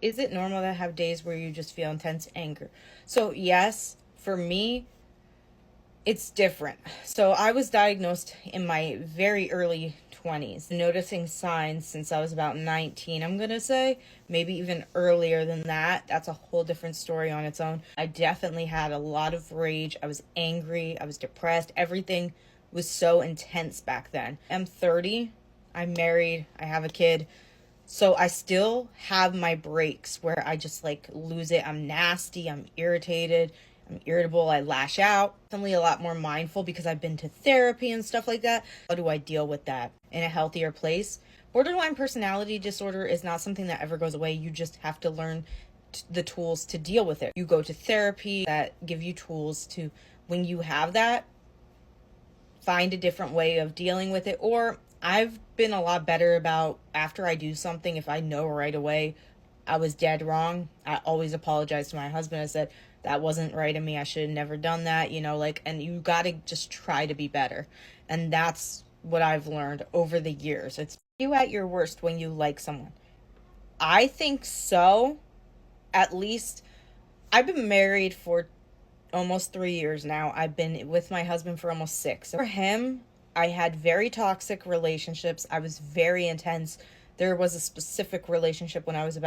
Is it normal to have days where you just feel intense anger? So, yes, for me, it's different. So, I was diagnosed in my very early 20s, noticing signs since I was about 19, I'm going to say, maybe even earlier than that. That's a whole different story on its own. I definitely had a lot of rage. I was angry. I was depressed. Everything was so intense back then. I'm 30. I'm married. I have a kid. So I still have my breaks where I just like lose it. I'm nasty, I'm irritated, I'm irritable, I lash out. Definitely a lot more mindful because I've been to therapy and stuff like that. How do I deal with that in a healthier place? Borderline personality disorder is not something that ever goes away. You just have to learn the tools to deal with it. You go to therapy that give you tools to, when you have that, find a different way of dealing with it. Or I've been a lot better about, after I do something, if I know right away I was dead wrong, I always apologize to my husband. I said, that wasn't right of me. I should have never done that, like, and you got to just try to be better. And that's what I've learned over the years. It's you at your worst when you like someone. I think so. At least I've been married for almost 3 years now. I've been with my husband for almost six. For him, I had very toxic relationships. I was very intense. There was a specific relationship when I was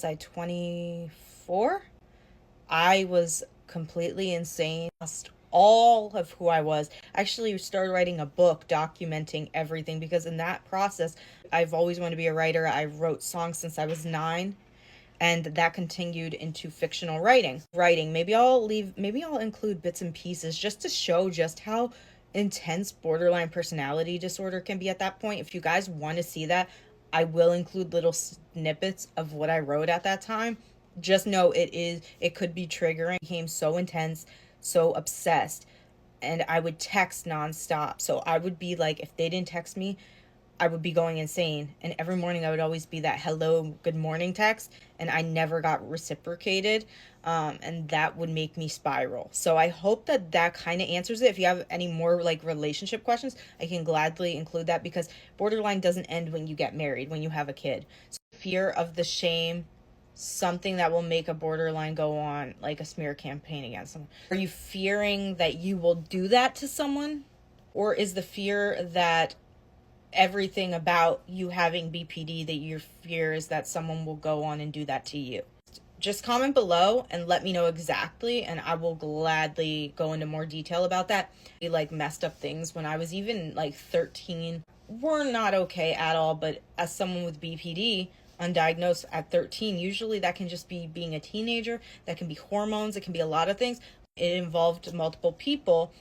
I 24? I was completely insane. Lost all of who I was. I actually started writing a book documenting everything because in that process, I've always wanted to be a writer. I wrote songs since I was 9, and that continued into fictional writing. Maybe I'll include bits and pieces just to show just how intense borderline personality disorder can be at that point. If you guys want to see that, I will include little snippets of what I wrote at that time. Just know it could be triggering. It became so intense, so obsessed, and I would text nonstop. So I would be like, if they didn't text me, I would be going insane. And every morning I would always be that hello, good morning text, and I never got reciprocated. And that would make me spiral. So I hope that kind of answers it. If you have any more like relationship questions, I can gladly include that because borderline doesn't end when you get married, when you have a kid. So fear of the shame, something that will make a borderline go on like a smear campaign against someone. Are you fearing that you will do that to someone? Or is the fear that everything about you having BPD, that your fear is that someone will go on and do that to you? Just comment below and let me know exactly, and I will gladly go into more detail about that. Like messed up things when I was even like 13 were not okay at all, but as someone with BPD, undiagnosed at 13, usually that can just be being a teenager, that can be hormones, it can be a lot of things. It involved multiple people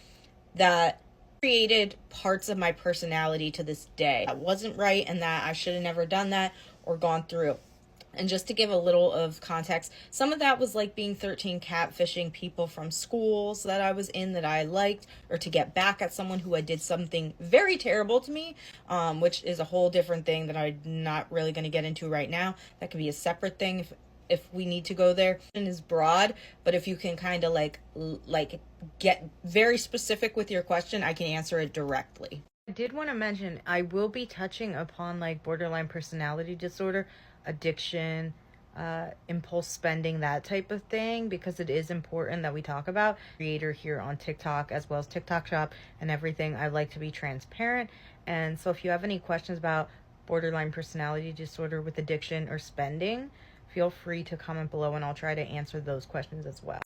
that created parts of my personality to this day that wasn't right, and that I should have never done that or gone through. And just to give a little of context, some of that was like being 13, catfishing people from schools that I was in that I liked, or to get back at someone who had did something very terrible to me, which is a whole different thing that I'm not really going to get into right now. That could be a separate thing if we need to go there. It is broad, but if you can kind of like get very specific with your question, I can answer it directly. I did want to mention I will be touching upon like borderline personality disorder, addiction, impulse spending, that type of thing, because it is important that we talk about. Creator here on TikTok as well as TikTok shop and everything. I like to be transparent, and so if you have any questions about borderline personality disorder with addiction or spending, feel free to comment below and I'll try to answer those questions as well.